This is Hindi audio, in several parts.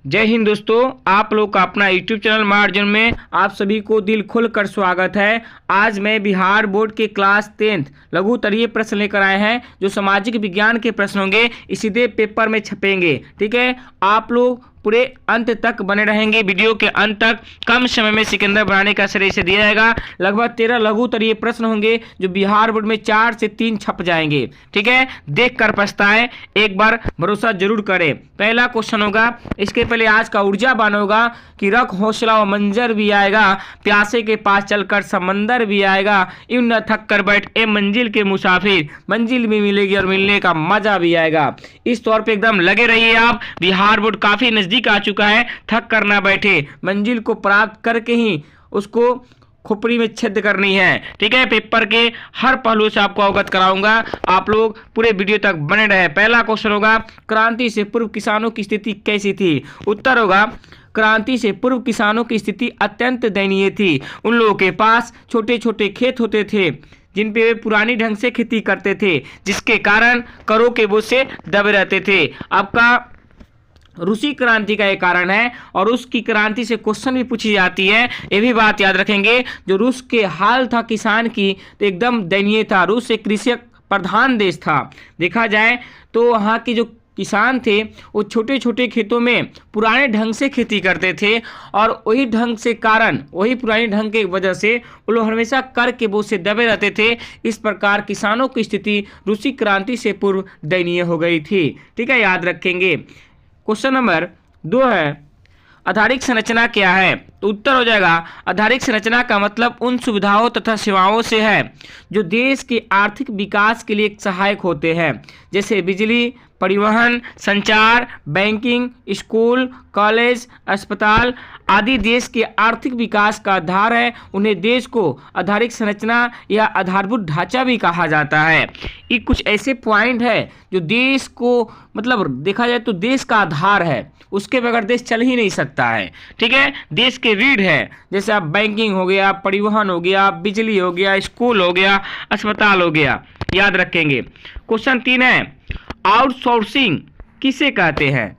जय हिंद दोस्तों, आप लोग का अपना यूट्यूब चैनल माँ अर्जुन में आप सभी को दिल खोलकर स्वागत है। आज मैं बिहार बोर्ड के क्लास 10th लघु उत्तरीय प्रश्न लेकर आए हैं जो सामाजिक विज्ञान के प्रश्न होंगे। इस सीधे पेपर में छपेंगे। ठीक है, आप लोग पूरे अंत तक बने रहेंगे। वीडियो के अंत तक कम समय में सिकंदर बनाने का श्रेय से दिया जाएगा। लगभग 13 लघु उत्तरीय प्रश्न होंगे जो बिहार बोर्ड में 4 से 3 छप जाएंगे। ठीक है, देख कर पछताएं, एक बार भरोसा जरूर करें। पहला क्वेश्चन होगा, इसके पहले आज का ऊर्जावान होगा कि रख हौसला व मंजर भी आएगा, प्यासे के पास चलकर समंदर भी आएगा, यूं न थक कर बैठ ए मंजिल के मुसाफिर, मंजिल भी मिलेगी और मिलने का मजा भी आएगा। इस तौर पे एकदम लगे रहिए आप। बिहार बोर्ड काफी नजदीक आ चुका है, थक कर ना बैठे, मंजिल को प्राप्त करके ही उसको खोपड़ी में छेद करनी है। ठीक है, पेपर के हर पहलू से आपको अवगत कराऊंगा। आप लोग पूरे वीडियो तक बने रहे। पहला क्वेश्चन होगा, क्रांति से पूर्व किसानों की स्थिति कैसी थी? उत्तर होगा, क्रांति से पूर्व किसानों की स्थिति अत्यंत दयनीय थी। उन लोगों के पास छोटे छोटे खेत होते थे जिन पे वे पुरानी ढंग से खेती करते थे, जिसके कारण करों के बोझ से दबे रहते थे। आपका रूसी क्रांति का एक कारण है और रूस की क्रांति से क्वेश्चन भी पूछी जाती है। ये भी बात याद रखेंगे। जो रूस के हाल था किसान की तो एकदम दयनीय था। रूस एक कृषि प्रधान देश था। देखा जाए तो वहाँ की जो किसान थे वो छोटे छोटे खेतों में पुराने ढंग से खेती करते थे और वही ढंग से कारण वही पुराने ढंग के वजह से वो लोग हमेशा कर के बोझ से दबे रहते थे। इस प्रकार किसानों की स्थिति रूसी क्रांति से पूर्व दयनीय हो गई थी। ठीक है, याद रखेंगे। क्वेश्चन नंबर 2 है, आधारिक संरचना क्या है? तो उत्तर हो जाएगा, आधारिक संरचना का मतलब उन सुविधाओं तथा सेवाओं से है जो देश के आर्थिक विकास के लिए सहायक होते हैं, जैसे बिजली, परिवहन, संचार, बैंकिंग, स्कूल, कॉलेज, अस्पताल आदि देश के आर्थिक विकास का आधार है। उन्हें देश को आधारिक संरचना या आधारभूत ढांचा भी कहा जाता है। ये कुछ ऐसे पॉइंट है जो देश को मतलब देखा जाए तो देश का आधार है, उसके बगैर देश चल ही नहीं सकता है। ठीक है, देश के रीढ़ है। जैसे आप बैंकिंग हो गया, परिवहन हो गया, बिजली हो गया, स्कूल हो गया, अस्पताल हो गया। याद रखेंगे। क्वेश्चन 3 है, आउटसोर्सिंग किसे कहते हैं?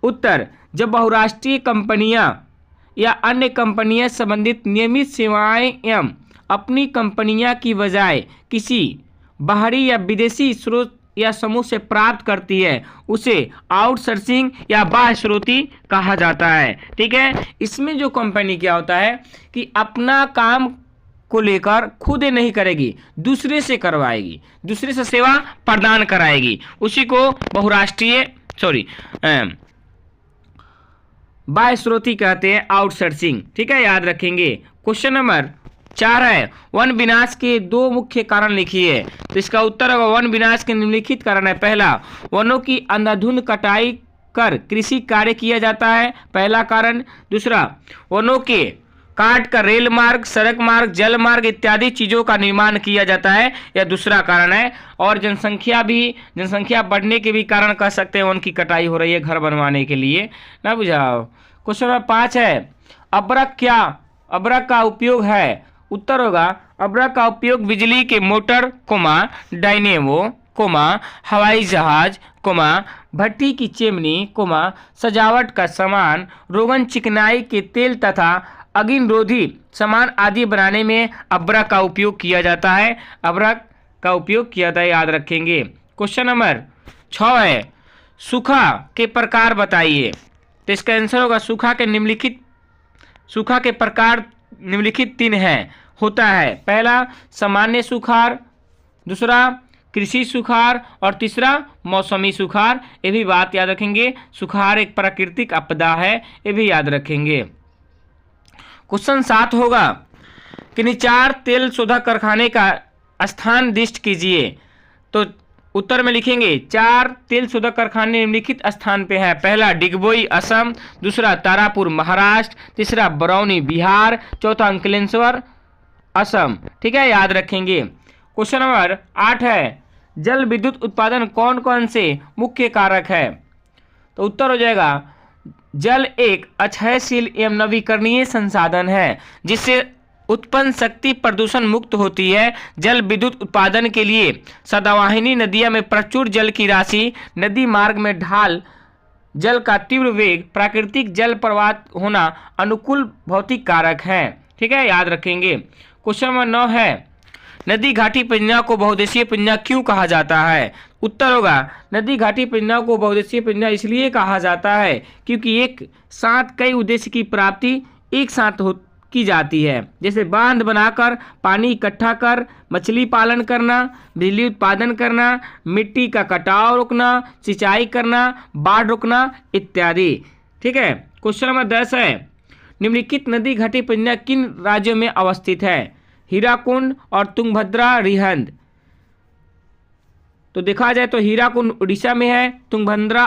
उत्तर, जब बहुराष्ट्रीय कंपनियां या अन्य कंपनियां संबंधित नियमित सेवाएं एवं अपनी कंपनियां की बजाय किसी बाहरी या विदेशी स्रोत या समूह से प्राप्त करती है, उसे आउटसोर्सिंग या बाह्य स्रोती कहा जाता है। ठीक है, इसमें जो कंपनी क्या होता है कि अपना काम को लेकर खुद नहीं करेगी, दूसरे से करवाएगी, दूसरे से सेवा प्रदान कराएगी, उसी को बहुराष्ट्रीय बाह्य स्रोती कहते हैं, आउटसोर्सिंग। ठीक है, याद रखेंगे। क्वेश्चन नंबर 4 है, वन विनाश के 2 मुख्य कारण लिखिए। तो इसका उत्तर होगा, वन विनाश के निम्नलिखित कारण है। पहला, वनों की अंधाधुंध कटाई कर कृषि कार्य किया जाता है, पहला कारण। दूसरा, वनों के काट कर रेल मार्ग, सड़क मार्ग, जल मार्ग इत्यादि चीजों का निर्माण किया जाता है, यह दूसरा कारण है। और जनसंख्या बढ़ने के भी कारण कह सकते हैं, वन की कटाई हो रही है घर बनवाने के लिए ना। बुझाओ। क्वेश्चन नंबर 5 है, अब्रक क्या अब्रक का उपयोग है? उत्तर होगा, अब्रक का उपयोग बिजली के मोटर डायनेमो हवाई जहाज भट्टी की चिमनी सजावट का सामान, रोगन चिकनाई के तेल तथा अग्निरोधी सामान आदि बनाने में अब्रक का उपयोग किया जाता है। अब्रक का उपयोग किया जाता है, याद रखेंगे। क्वेश्चन नंबर 6 है, सूखा के प्रकार बताइए। तो इसका आंसर होगा, सूखा के प्रकार निम्नलिखित 3 होता है। पहला, सामान्य सुखाड़, दूसरा कृषि सुखाड़ और तीसरा मौसमी सुखाड़। ये भी बात याद रखेंगे। सुखाड़ एक प्राकृतिक आपदा है, ये भी याद रखेंगे। क्वेश्चन 7 होगा कि निचार तेल शोधक कारखाने का स्थान निर्दिष्ट कीजिए। तो उत्तर में लिखेंगे, 4 तेल शोधक कारखाने निम्नलिखित स्थान पे है। पहला, डिगबोई असम, दूसरा तारापुर महाराष्ट्र, तीसरा बरौनी बिहार, चौथा अंकलेश्वर असम। ठीक है, याद रखेंगे। क्वेश्चन नंबर 8 है, जल विद्युत उत्पादन कौन कौन से मुख्य कारक है? तो उत्तर हो जाएगा, जल एक अक्षयशील एवं नवीकरणीय संसाधन है जिससे उत्पन्न शक्ति प्रदूषण मुक्त होती है। जल विद्युत उत्पादन के लिए सदावाहिनी नदियों में प्रचुर जल की राशि नदी मार्ग में ढाल जल का तीव्र वेग, प्राकृतिक जल प्रवाह होना अनुकूल भौतिक कारक है। ठीक है, याद रखेंगे। क्वेश्चन नंबर 9 है, नदी घाटी परियोजना को बहुउद्देशीय परियोजना क्यों कहा जाता है? उत्तर होगा, नदी घाटी परियोजना को बहुउद्देशीय परियोजना इसलिए कहा जाता है क्योंकि एक साथ कई उद्देश्य की प्राप्ति एक साथ की जाती है, जैसे बांध बनाकर पानी इकट्ठा कर मछली पालन करना, बिजली उत्पादन करना, मिट्टी का कटाव रोकना, सिंचाई करना, बाढ़ रोकना इत्यादि। ठीक है। क्वेश्चन नंबर 10 है, निम्नलिखित नदी घाटी परियोजना किन राज्यों में अवस्थित है? हीराकुंड और तुंगभद्रा रिहंद। तो देखा जाए तो हीराकुंड उड़ीसा में है, तुंगभद्रा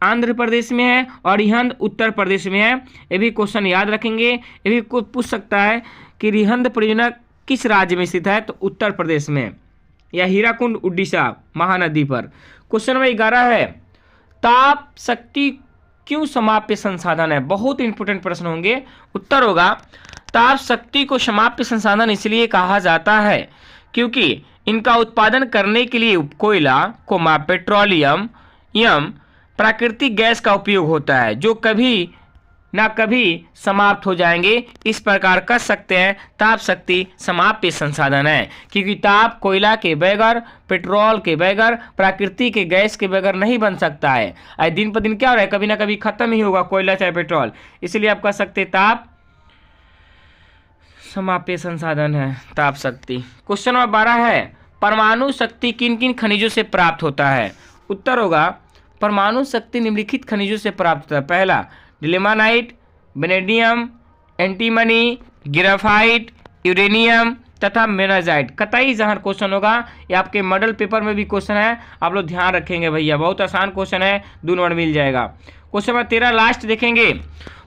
आंध्र प्रदेश में है और रिहंद उत्तर प्रदेश में है। ये भी क्वेश्चन याद रखेंगे। ये भी कोई पूछ सकता है कि रिहंद परियोजना किस राज्य में स्थित है? तो उत्तर प्रदेश में, या हीराकुंड उड़ीसा महानदी पर। क्वेश्चन नंबर 11 है, ताप शक्ति क्यों समाप्य संसाधन है? बहुत इंपोर्टेंट प्रश्न होंगे। उत्तर होगा, ताप शक्ति को समाप्य संसाधन इसलिए कहा जाता है क्योंकि इनका उत्पादन करने के लिए कोयला, पेट्रोलियम एवं प्राकृतिक गैस का उपयोग होता है जो कभी ना कभी समाप्त हो जाएंगे। इस प्रकार कह सकते हैं ताप शक्ति समाप्य संसाधन है, क्योंकि ताप कोयला के बगैर, पेट्रोल के बगैर, प्राकृतिक के गैस के बगैर नहीं बन सकता है। आज दिन पर दिन क्या हो रहा है, कभी ना कभी खत्म ही होगा कोयला चाहे पेट्रोल। इसलिए आप कह सकते हैं ताप समाप्य संसाधन है ताप शक्ति। क्वेश्चन नंबर 12 है, परमाणु शक्ति किन किन खनिजों से प्राप्त होता है? उत्तर होगा, परमाणु शक्ति निम्नलिखित खनिजों से प्राप्त होता है। पहला, limonite, vanadium, antimony, graphite, uranium तथा मोनाजाइट। कतई जहां क्वेश्चन होगा, ये आपके मॉडल पेपर में भी क्वेश्चन है, आप लोग ध्यान रखेंगे भैया, बहुत आसान क्वेश्चन है, 2 नंबर मिल जाएगा। क्वेश्चन नंबर 13 लास्ट देखेंगे,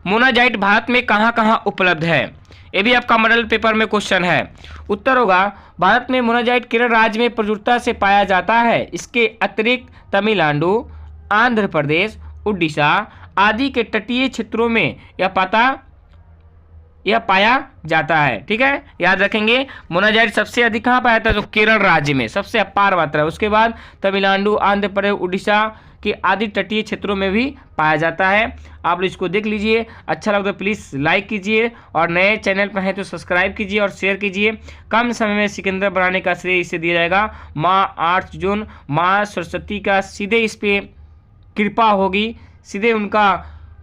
मोनाजाइट भारत में कहाँ कहाँ उपलब्ध है? ये भी आपका मॉडल पेपर में क्वेश्चन है। उत्तर होगा, भारत में मोनाजाइट केरल राज्य में प्रचुरता से पाया जाता है। इसके अतिरिक्त तमिलनाडु, आंध्र प्रदेश, उड़ीसा आदि के तटीय क्षेत्रों में यह पाया जाता है। ठीक है, याद रखेंगे। मोनाजाइट सबसे अधिक कहाँ पाया जाता है? तो केरल राज्य में सबसे अपार मात्रा है। उसके बाद तमिलनाडु, आंध्र प्रदेश, उड़ीसा के आदि तटीय क्षेत्रों में भी पाया जाता है। आप लोग इसको देख लीजिए, अच्छा लगा तो प्लीज़ लाइक कीजिए और नए चैनल पर हैं तो सब्सक्राइब कीजिए और शेयर कीजिए। कम समय में सिकंदर बनाने का श्रेय इसे दिया जाएगा। माँ 8 जून माँ सरस्वती का सीधे इस पर कृपा होगी, सीधे उनका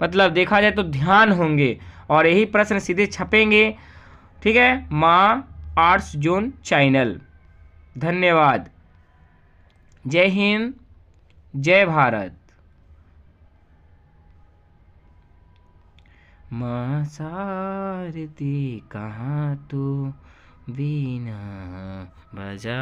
मतलब देखा जाए तो ध्यान होंगे और यही प्रश्न सीधे छपेंगे। ठीक है, माँ 8 जून चैनल। धन्यवाद। जय हिंद, जय भारत। माँ शारदी कहाँ तू बीना बजा।